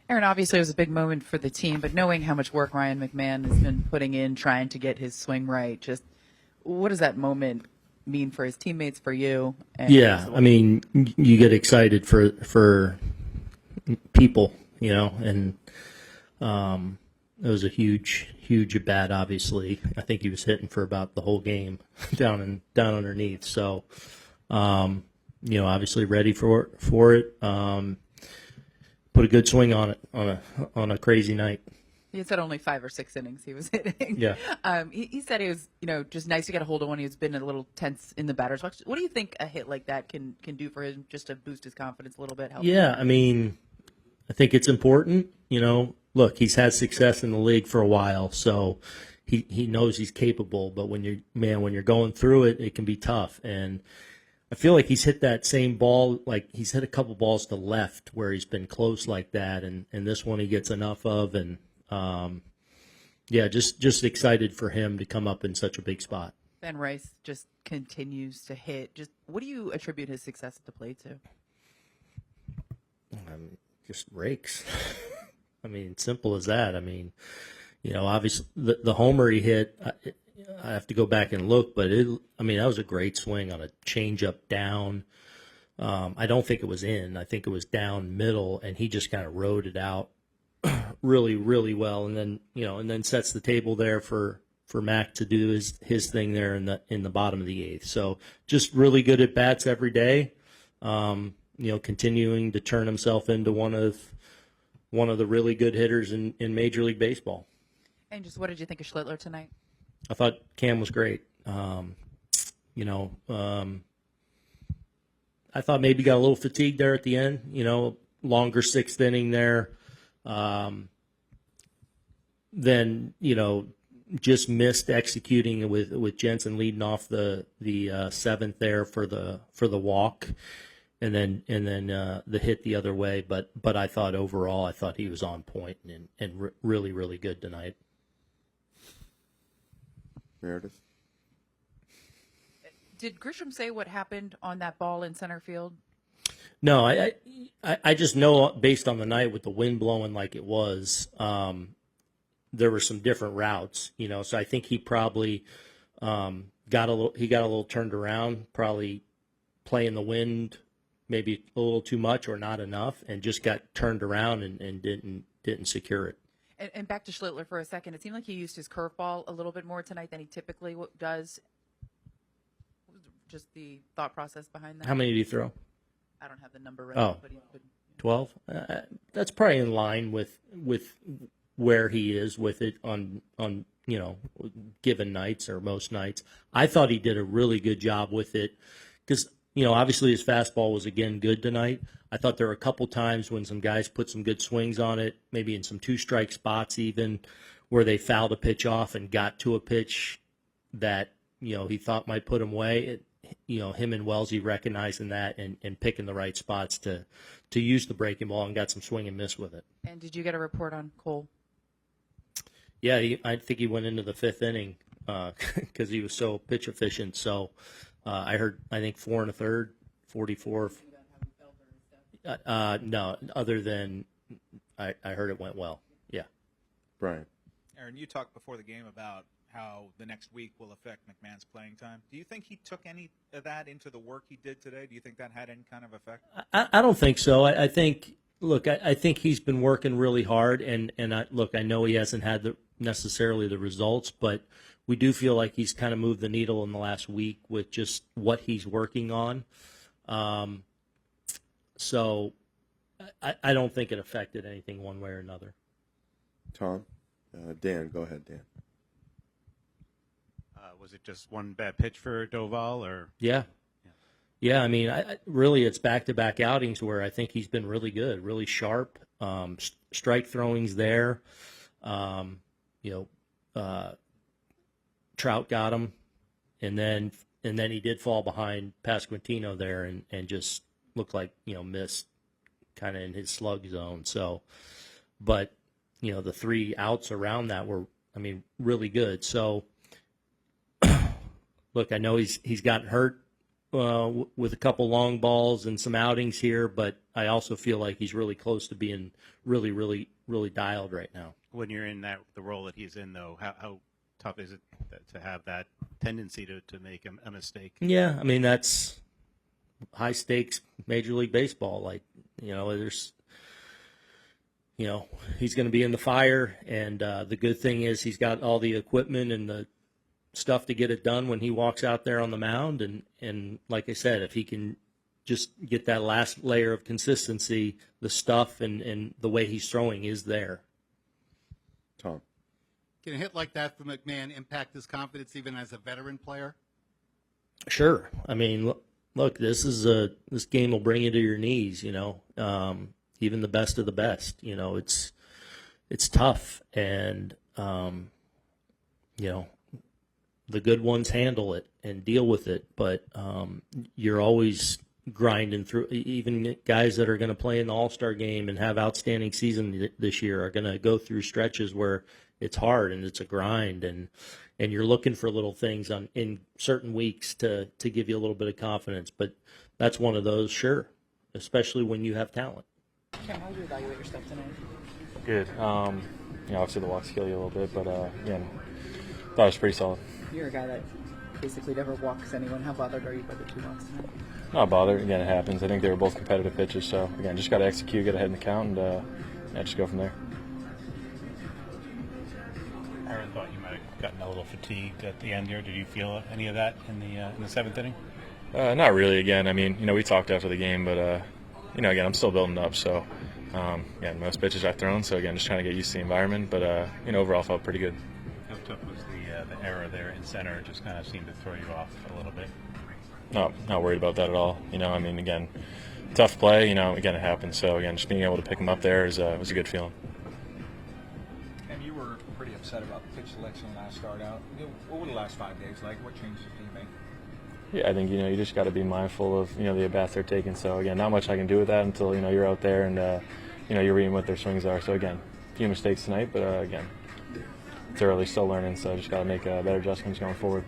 Aaron, obviously it was a big moment for the team, but knowing how much work Ryan McMahon has been putting in trying to get his swing right, just what does that moment mean for his teammates, for you? And Yeah, I mean, you get excited for people, and it was a huge at bat. Obviously, I think he was hitting for about the whole game down underneath. So, obviously ready for it. Put a good swing on it on a crazy night. He had said only 5 or 6 innings he was hitting. Yeah. He said it was, just nice to get a hold of one. He's been a little tense in the batter's box. What do you think a hit like that can do for him, just to boost his confidence a little bit? Yeah, I mean, I think it's important. Look, he's had success in the league for a while, so he knows he's capable. But when you're going through it, it can be tough. And I feel like he's hit that same ball, like he's hit a couple balls to left where he's been close like that, and this one he gets enough of, and just excited for him to come up in such a big spot. Ben Rice just continues to hit. Just what do you attribute his success at the plate to? Just rakes. I mean, simple as that. I mean, obviously the homer he hit, I have to go back and look, but that was a great swing on a changeup down. I don't think it was in. I think it was down middle, and he just kind of rode it out really, really well, and then sets the table there for Mac to do his thing there in the bottom of the eighth. So just really good at bats every day. Continuing to turn himself into one of the really good hitters in Major League Baseball. And just what did you think of Schlittler tonight? I thought Cam was great. I thought maybe got a little fatigued there at the end. Longer sixth inning there. Then just missed executing with Jensen leading off the seventh there for the walk, and then the hit the other way. But I thought overall, I thought he was on point and really, really good tonight. Meredith? Did Grisham say what happened on that ball in center field? No, I just know based on the night with the wind blowing like it was, there were some different routes, So I think he probably got a little turned around, probably playing the wind maybe a little too much or not enough, and just got turned around and didn't secure it. And back to Schlittler for a second. It seemed like he used his curveball a little bit more tonight than he typically does. Just the thought process behind that. How many did he throw? I don't have the number right. Oh, 12? That's probably in line with where he is with it on given nights or most nights. I thought he did a really good job with it because, obviously his fastball was, again, good tonight. I thought there were a couple times when some guys put some good swings on it, maybe in some two-strike spots even, where they fouled a pitch off and got to a pitch that, he thought might put him away. Him and Wellesley recognizing that and picking the right spots to use the breaking ball and got some swing and miss with it. And did you get a report on Cole? Yeah, I think he went into the fifth inning because he was so pitch efficient. So I think 4 1/3, 44. No, other than I heard it went well. Yeah. Brian. Aaron, you talked before the game about how the next week will affect McMahon's playing time. Do you think he took any of that into the work he did today? Do you think that had any kind of effect? I don't think so. I think he's been working really hard, and I know he hasn't had necessarily the results, but we do feel like he's kind of moved the needle in the last week with just what he's working on. So I don't think it affected anything one way or another. Tom? Dan, go ahead, Dan. Was it just one bad pitch for Doval, or? Yeah. I mean, really, it's back-to-back outings where I think he's been really good, really sharp. Strike throwing's there. Trout got him, and then he did fall behind Pasquantino there and just looked like missed kind of in his slug zone. So, but the 3 outs around that were, really good. So, look, I know he's gotten hurt with a couple long balls and some outings here, but I also feel like he's really close to being really, really, really dialed right now. When you're in the role that he's in, though, how tough is it to have that tendency to make a mistake? Yeah, I mean, that's high stakes Major League Baseball. Like, there's, he's going to be in the fire, and the good thing is he's got all the equipment and the stuff to get it done when he walks out there on the mound. And like I said, if he can just get that last layer of consistency, the stuff and the way he's throwing is there. Tom. Can a hit like that from McMahon impact his confidence even as a veteran player? Sure. I mean, look, this game will bring you to your knees, even the best of the best. It's tough, and the good ones handle it and deal with it, but you're always grinding through. Even guys that are going to play in the All-Star game and have outstanding season this year are going to go through stretches where it's hard and it's a grind, and you're looking for little things in certain weeks to give you a little bit of confidence. But that's one of those, sure, especially when you have talent. Cam, how do you evaluate your stuff tonight? Good. Obviously the walks kill you a little bit, but again, thought it was pretty solid. You're a guy that basically never walks anyone. How bothered are you by the 2 walks tonight? Not bothered. Again, it happens. I think they were both competitive pitches, so again, just got to execute, get ahead in the count, and just go from there. Aaron thought you might have gotten a little fatigued at the end here. Did you feel any of that in the seventh inning? Not really. Again, I mean, we talked after the game, but again, I'm still building up. So, again, most pitches I've thrown. So again, just trying to get used to the environment. But overall, felt pretty good. How tough was the error there in center? It just kind of seemed to throw you off a little bit. No, not worried about that at all. I mean, again, tough play. Again, it happens. So again, just being able to pick him up there was a good feeling. And you were pretty upset about the pitch selection last start out. What were the last 5 days like? What changes do you make? Yeah, I think you just got to be mindful of the at-bats they're taking. So again, not much I can do with that until you're out there and you're reading what their swings are. So again, a few mistakes tonight, but again, it's early, still learning. So just got to make better adjustments going forward.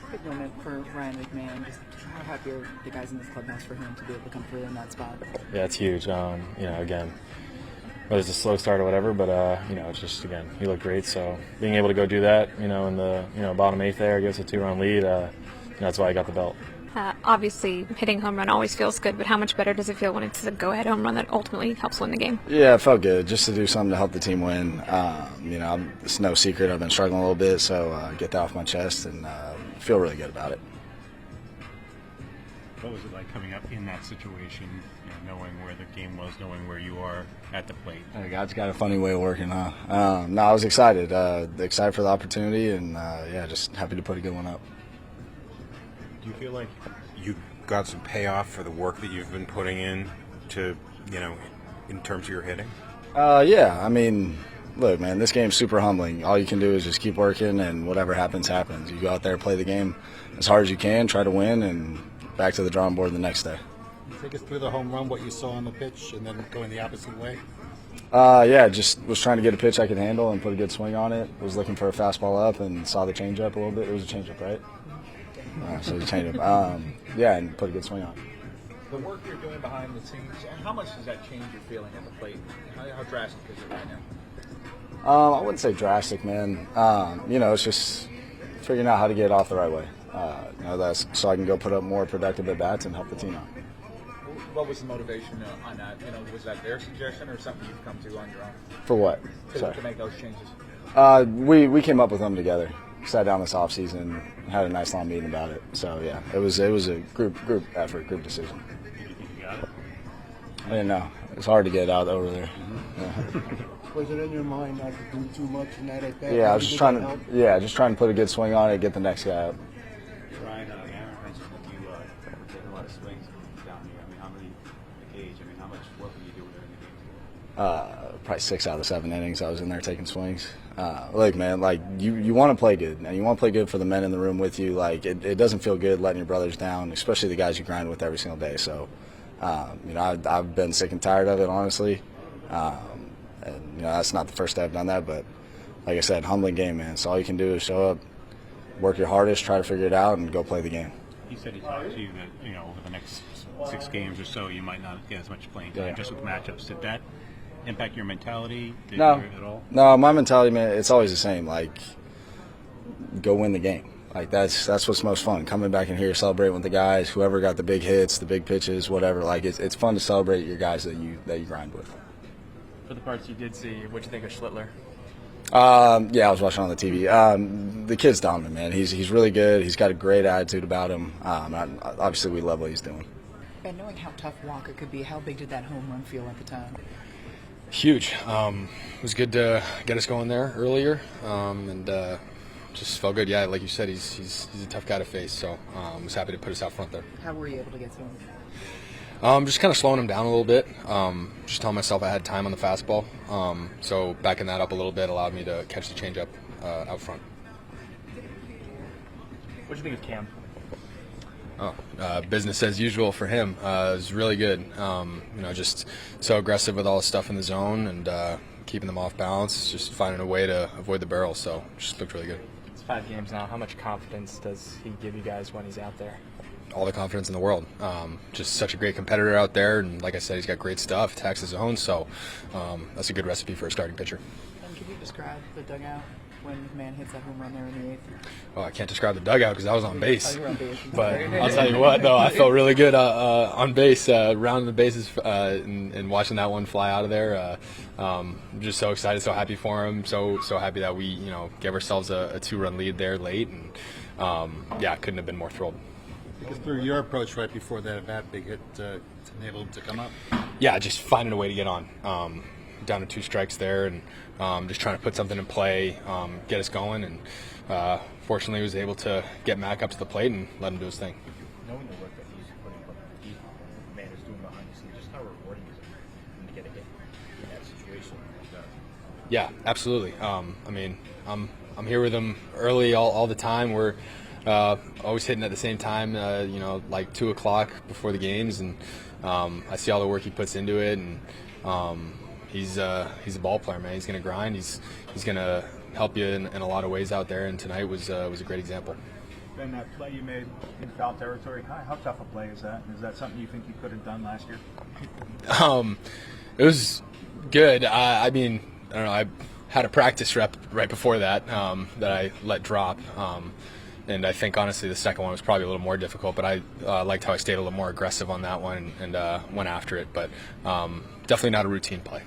Big moment for Ryan McMahon. Just how happy are the guys in this clubhouse for him to be able to come through in that spot? Yeah, it's huge. Again, whether it's a slow start or whatever, but it's just, again, he looked great. So being able to go do that, in the bottom 8th there, gives a 2-run lead. That's why I got the belt. Obviously, hitting home run always feels good, but how much better does it feel when it's a go-ahead home run that ultimately helps win the game? Yeah, it felt good just to do something to help the team win. It's no secret I've been struggling a little bit, so get that off my chest and feel really good about it. What was it like coming up in that situation, knowing where the game was, knowing where you are at the plate? God's got a funny way of working, huh? I was excited. Excited for the opportunity, and just happy to put a good one up. Do you feel like you got some payoff for the work that you've been putting in to, in terms of your hitting? Yeah, I mean, look, man, this game's super humbling. All you can do is just keep working, and whatever happens, happens. You go out there, play the game as hard as you can, try to win, and back to the drawing board the next day. Take us through the home run, what you saw on the pitch, and then going the opposite way. Just was trying to get a pitch I could handle and put a good swing on it. Was looking for a fastball up and saw the changeup a little bit. It was a changeup, right? So it was a changeup. And put a good swing on it. The work you're doing behind the scenes, how much does that change your feeling at the plate? How drastic is it right now? I wouldn't say drastic, man. It's just figuring out how to get it off the right way. That's so I can go put up more productive at-bats and help the team out. What was the motivation on that? Was that their suggestion or something you've come to on your own? For what? To make those changes? We came up with them together. Sat down this offseason, had a nice long meeting about it. So yeah, it was a group effort, group decision. You got it? I didn't know. It's hard to get out over there. Yeah. Was it in your mind not to do too much in that at bat? Yeah, I was just trying to put a good swing on it, get the next guy up. Ryan, Aaron mentioned that you were taking a lot of swings down here. I mean, how many a gauge? I mean, how much work were you doing during the game? Probably 6 out of 7 innings I was in there taking swings. Look, man, like you want to play good, and you want to play good for the men in the room with you. Like it doesn't feel good letting your brothers down, especially the guys you grind with every single day. So, I've been sick and tired of it, honestly. And that's not the first day I've done that, but like I said, humbling game, man. So all you can do is show up, work your hardest, try to figure it out, and go play the game. He said he talked to you that, over the next 6 games or so, you might not get as much playing time just with matchups. Did that impact your mentality at all? No, my mentality, man, it's always the same. Like, go win the game. Like, that's what's most fun. Coming back in here, celebrating with the guys, whoever got the big hits, the big pitches, whatever. Like, it's fun to celebrate your guys that you grind with. For the parts you did see, what'd you think of Schlittler? Yeah, I was watching on the TV. The kid's dominant, man. He's really good. He's got a great attitude about him. Obviously, we love what he's doing. And knowing how tough Walker could be, how big did that home run feel at the time? Huge. It was good to get us going there earlier, and just felt good. Yeah, like you said, he's a tough guy to face, so was happy to put us out front there. How were you able to get to him? Just kind of slowing him down a little bit. Just telling myself I had time on the fastball. So backing that up a little bit allowed me to catch the changeup out front. What do you think of Cam? Business as usual for him. It was really good. Just so aggressive with all the stuff in the zone and keeping them off balance, just finding a way to avoid the barrel. So just looked really good. It's 5 games now. How much confidence does he give you guys when he's out there? All the confidence in the world. Just such a great competitor out there, and like I said, he's got great stuff, attacks his own, so that's a good recipe for a starting pitcher. And can you describe the dugout when McMahon hits that home run there in the 8th? Oh, I can't describe the dugout because I was on base. Oh, you were on base. But I'll tell you what, though, I felt really good on base, rounding the bases and watching that one fly out of there. I'm just so excited, so happy for him, so happy that we gave ourselves a 2-run lead there late, and couldn't have been more thrilled. Because through your approach right before that big hit enabled him to come up? Yeah, just finding a way to get on. Down to 2 strikes there, and just trying to put something in play, get us going, and fortunately was able to get Mac up to the plate and let him do his thing. Knowing the work that he's putting man is doing behind the scenes, just how rewarding is it to get a hit in that situation? Yeah, absolutely. I'm here with him early all the time. We're always hitting at the same time, like 2 o'clock before the games, and I see all the work he puts into it, and he's a ball player, man. He's going to grind. He's going to help you in a lot of ways out there, and tonight was a great example. Ben, that play you made in foul territory, how tough a play is that? Is that something you think you could have done last year? It was good. I don't know. I had a practice rep right before that that I let drop. And I think, honestly, the second one was probably a little more difficult, but I liked how I stayed a little more aggressive on that one and went after it. But definitely not a routine play.